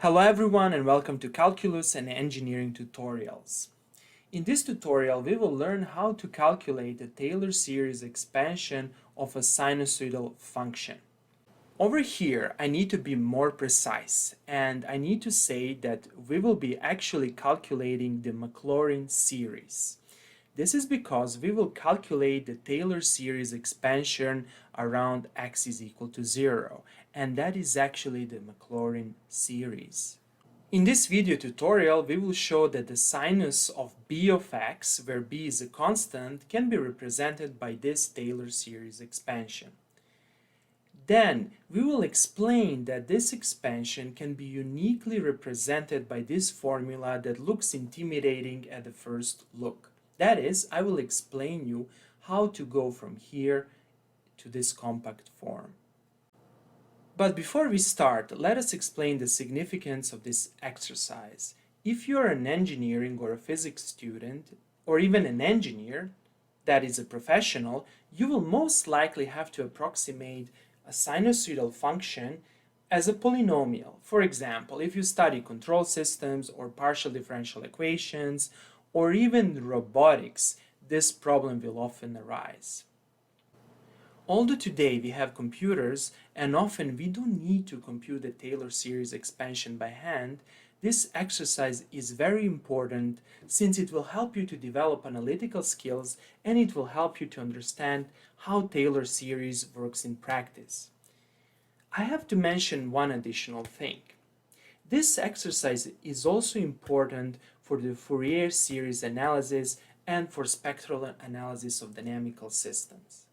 Hello everyone and welcome to Calculus and Engineering Tutorials. In this tutorial we will learn how to calculate the Taylor series expansion of a sinusoidal function. Over here I need to be more precise and I need to say that we will be actually calculating the Maclaurin series. This is because we will calculate the Taylor series expansion around x is equal to 0, and that is actually the Maclaurin series. In this video tutorial, we will show that the sinus of b of x, where b is a constant, can be represented by this Taylor series expansion. Then, we will explain that this expansion can be uniquely represented by this formula that looks intimidating at the first look. That is, I will explain you how to go from here to this compact form. But before we start, let us explain the significance of this exercise. If you are an engineering or a physics student, or even an engineer, that is a professional, you will most likely have to approximate a sinusoidal function as a polynomial. For example, if you study control systems or partial differential equations, or even robotics, this problem will often arise. Although today we have computers and often we don't need to compute the Taylor series expansion by hand, this exercise is very important since it will help you to develop analytical skills and it will help you to understand how Taylor series works in practice. I have to mention one additional thing. This exercise is also important for the Fourier series analysis and for spectral analysis of dynamical systems.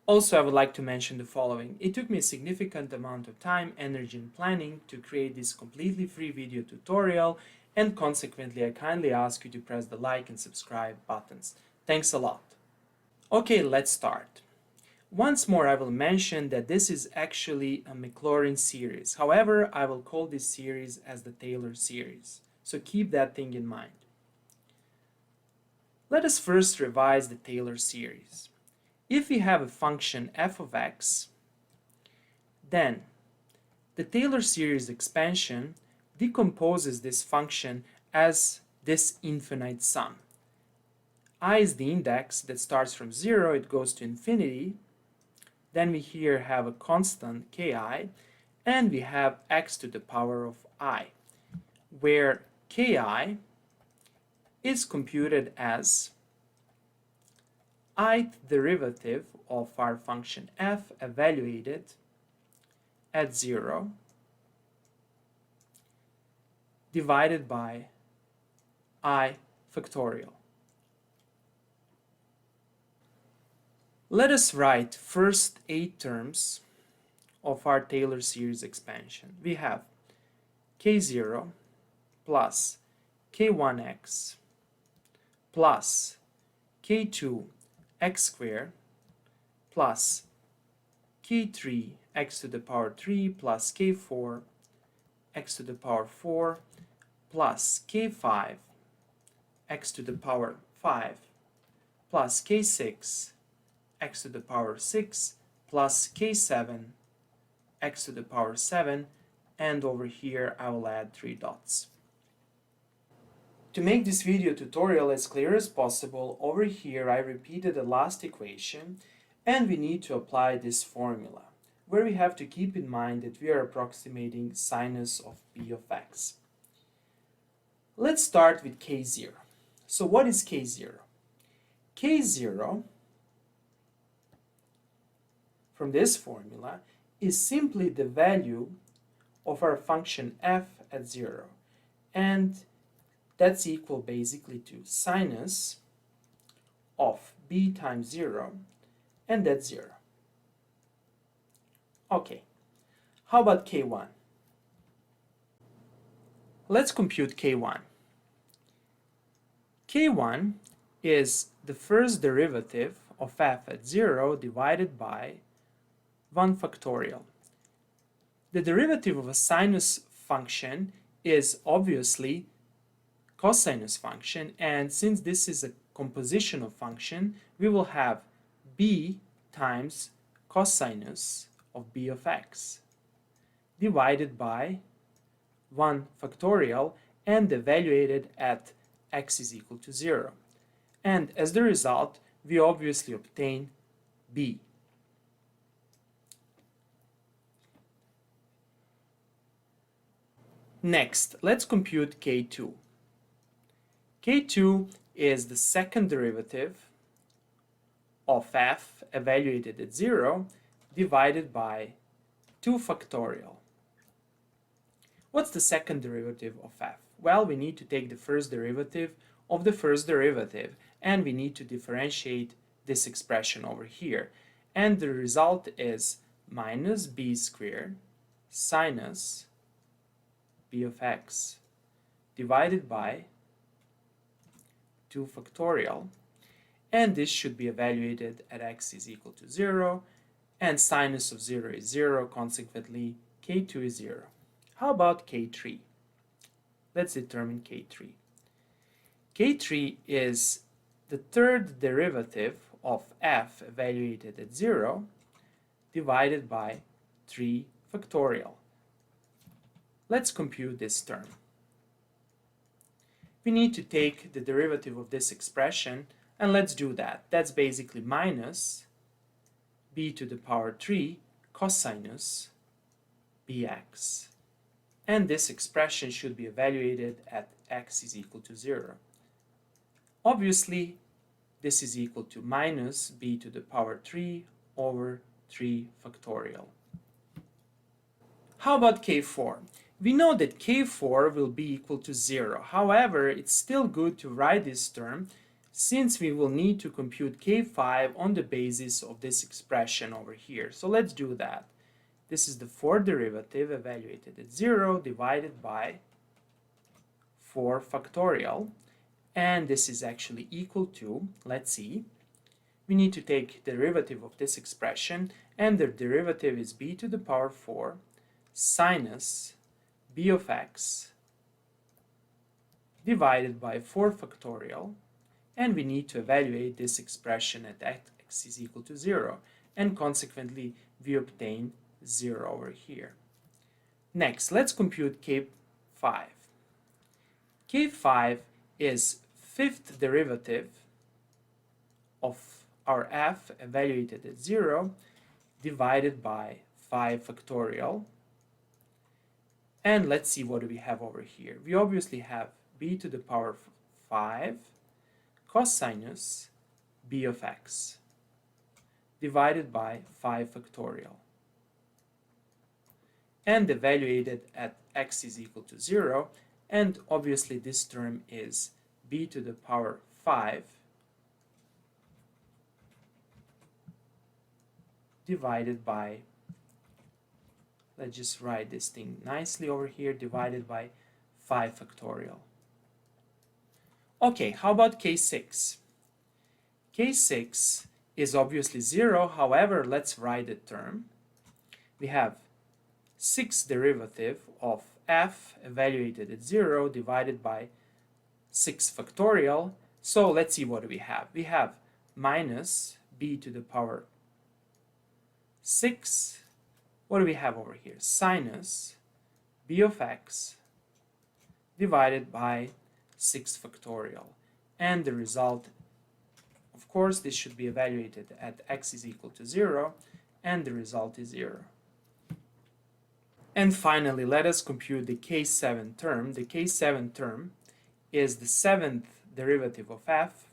Also, I would like to mention the following. It took me a significant amount of time, energy, and planning to create this completely free video tutorial, and consequently, I kindly ask you to press the like and subscribe buttons. Thanks a lot. Okay, let's start. Once more, I will mention that this is actually a Maclaurin series. However, I will call this series as the Taylor series. So keep that thing in mind. Let us first revise the Taylor series. If we have a function f of x, then the Taylor series expansion decomposes this function as this infinite sum. I is the index that starts from 0, it goes to infinity. Then we here have a constant ki, and we have x to the power of I, where ki is computed as ith derivative of our function f evaluated at 0 divided by I factorial. Let us write first 8 terms of our Taylor series expansion. We have k0 plus k1x plus k2 x squared plus k3 x to the power 3 plus k4 x to the power 4 plus k5 x to the power 5 plus k6 x to the power 6 plus k7 x to the power 7, and over here I will add 3 dots. To make this video tutorial as clear as possible, over here I repeated the last equation and we need to apply this formula, where we have to keep in mind that we are approximating sinus of b of x. Let's start with k0. So what is k0? K0 from this formula is simply the value of our function f at 0, and that's equal basically to sinus of b times 0, and that's 0. Okay, how about k1? Let's compute k1. k1 is the first derivative of f at 0 divided by 1 factorial. The derivative of a sinus function is obviously cosinus function, and since this is a compositional function, we will have b times cosinus of b of x divided by 1 factorial and evaluated at x is equal to 0. And as the result, we obviously obtain b. Next, let's compute k2. k2 is the second derivative of f evaluated at 0 divided by 2 factorial. What's the second derivative of f? Well, we need to take the first derivative of the first derivative, and we need to differentiate this expression over here. And the result is minus b squared sinus b of x divided by 2 factorial. And this should be evaluated at x is equal to 0, and sinus of 0 is 0, consequently k2 is 0. How about k3? Let's determine k3. k3 is the third derivative of f evaluated at 0 divided by 3 factorial. Let's compute this term. We need to take the derivative of this expression, and let's do that. That's basically minus b to the power 3 cosinus bx. And this expression should be evaluated at x is equal to 0. Obviously, this is equal to minus b to the power 3 over 3 factorial. How about k4? We know that k4 will be equal to 0. However, it's still good to write this term since we will need to compute k5 on the basis of this expression over here. So let's do that. This is the fourth derivative evaluated at 0 divided by 4 factorial. And this is actually equal to, let's see, we need to take the derivative of this expression, and the derivative is b to the power 4 sinus b of x divided by 4 factorial. And we need to evaluate this expression at x is equal to 0, and consequently we obtain 0 over here. Next, let's compute k5. k5 is fifth derivative of our f evaluated at 0 divided by 5 factorial. And let's see what do we have over here. We obviously have b to the power 5 cosinus b of x divided by 5 factorial. And evaluated at x is equal to 0, and obviously this term is b to the power 5 divided by, let's just write this thing nicely over here, divided by 5 factorial. Okay, how about k6? k6 is obviously 0, however, let's write the term. We have 6th derivative of f evaluated at 0 divided by 6 factorial. So let's see what do we have. We have minus b to the power 6. What do we have over here? Sinus b of x divided by 6 factorial. And the result, of course, this should be evaluated at x is equal to 0, and the result is 0. And finally, let us compute the k7 term. The k7 term is the 7th derivative of f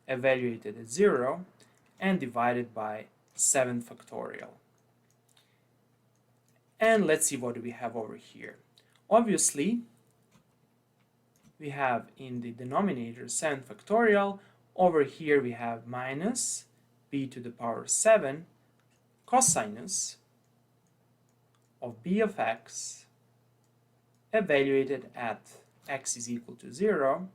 evaluated at 0 and divided by 7 factorial. And let's see what do we have over here. Obviously, we have in the denominator 7 factorial. Over here we have minus b to the power 7 cosinus of b of x evaluated at x is equal to 0,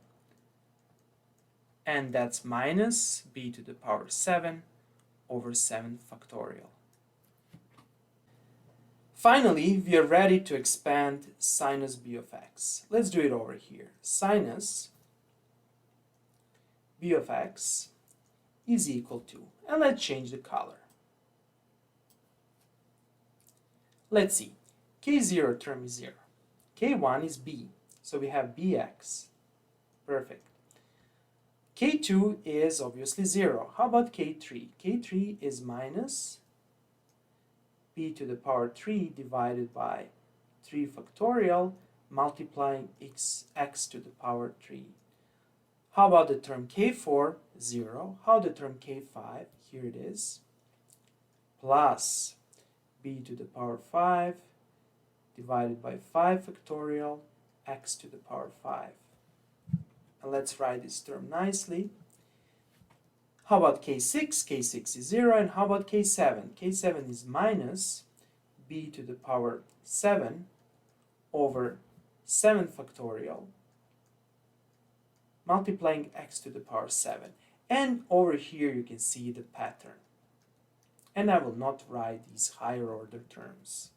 and that's minus b to the power 7 over 7 factorial. Finally, we are ready to expand sinus b of x. Let's do it over here. Sinus b of x is equal to, and let's change the color. Let's see, k0 term is 0, K1 is b, so we have bx. Perfect. K2 is obviously 0. How about K3? K3 is minus b to the power 3 divided by 3 factorial multiplying x to the power 3. How about the term K4? 0. How the term K5? Here it is. Plus b to the power 5 divided by 5 factorial x to the power 5. And let's write this term nicely. How about K6? K6 is 0. And how about K7? K7 is minus b to the power 7 over 7 factorial multiplying x to the power 7. And over here you can see the pattern. And I will not write these higher order terms.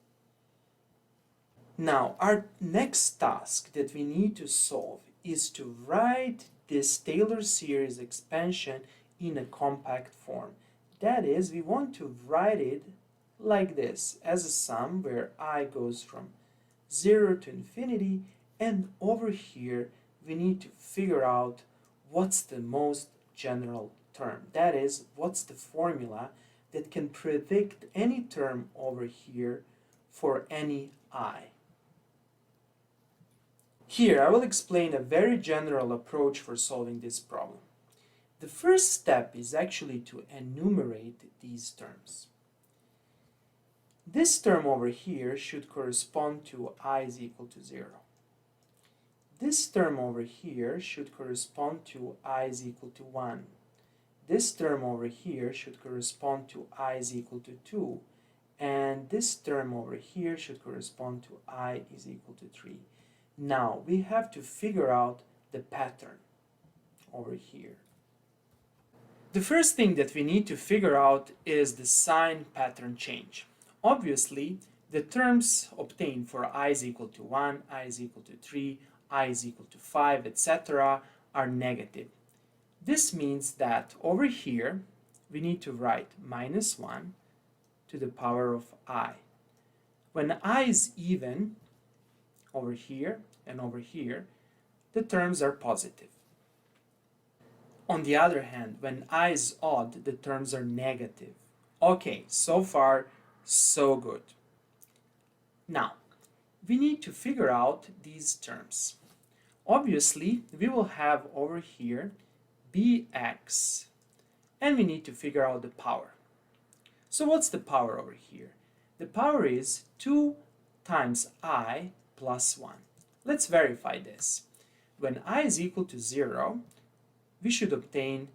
Now, our next task that we need to solve is to write this Taylor series expansion in a compact form. That is, we want to write it like this, as a sum where I goes from 0 to infinity, and over here we need to figure out what's the most general term. That is, what's the formula that can predict any term over here for any I. Here I will explain a very general approach for solving this problem. The first step is actually to enumerate these terms. This term over here should correspond to I is equal to 0. This term over here should correspond to I is equal to 1. This term over here should correspond to I is equal to 2. And this term over here should correspond to I is equal to 3. Now, we have to figure out the pattern over here. The first thing that we need to figure out is the sign pattern change. Obviously, the terms obtained for I is equal to 1, I is equal to 3, I is equal to 5, etc. are negative. This means that over here, we need to write minus 1 to the power of I. When I is even, over here and over here, the terms are positive. On the other hand, when I is odd, the terms are negative. Okay, so far, so good. Now, we need to figure out these terms. Obviously, we will have over here bx, and we need to figure out the power. So what's the power over here? The power is 2 times I plus 1. Let's verify this. When I is equal to 0, we should obtain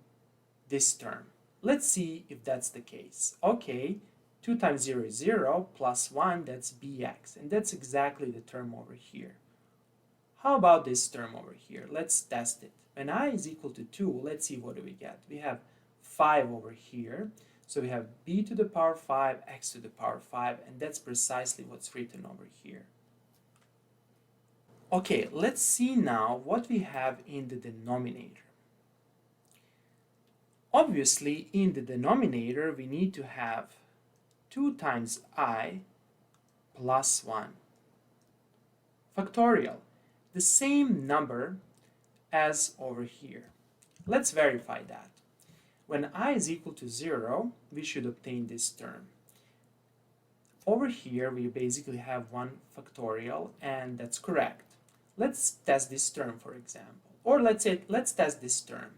this term. Let's see if that's the case. Okay, 2 times 0 is 0, plus 1, that's bx, and that's exactly the term over here. How about this term over here? Let's test it. When I is equal to 2, let's see what do we get. We have 5 over here, so we have b to the power 5, x to the power 5, and that's precisely what's written over here. Okay, let's see now what we have in the denominator. Obviously, in the denominator, we need to have 2 times I plus 1 factorial, the same number as over here. Let's verify that. When I is equal to 0, we should obtain this term. Over here, we basically have 1 factorial, and that's correct. Let's test this term, for example. Or let's test this term.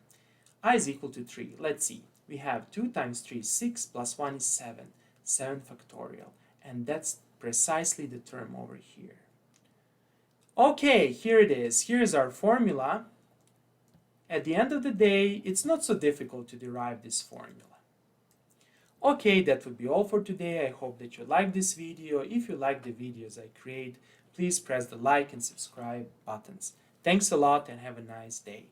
I is equal to 3. Let's see. We have 2 times 3 is 6, plus 1 is 7. 7 factorial. And that's precisely the term over here. Okay, here it is. Here's our formula. At the end of the day, it's not so difficult to derive this formula. Okay, that would be all for today. I hope that you liked this video. If you like the videos I create, please press the like and subscribe buttons. Thanks a lot and have a nice day.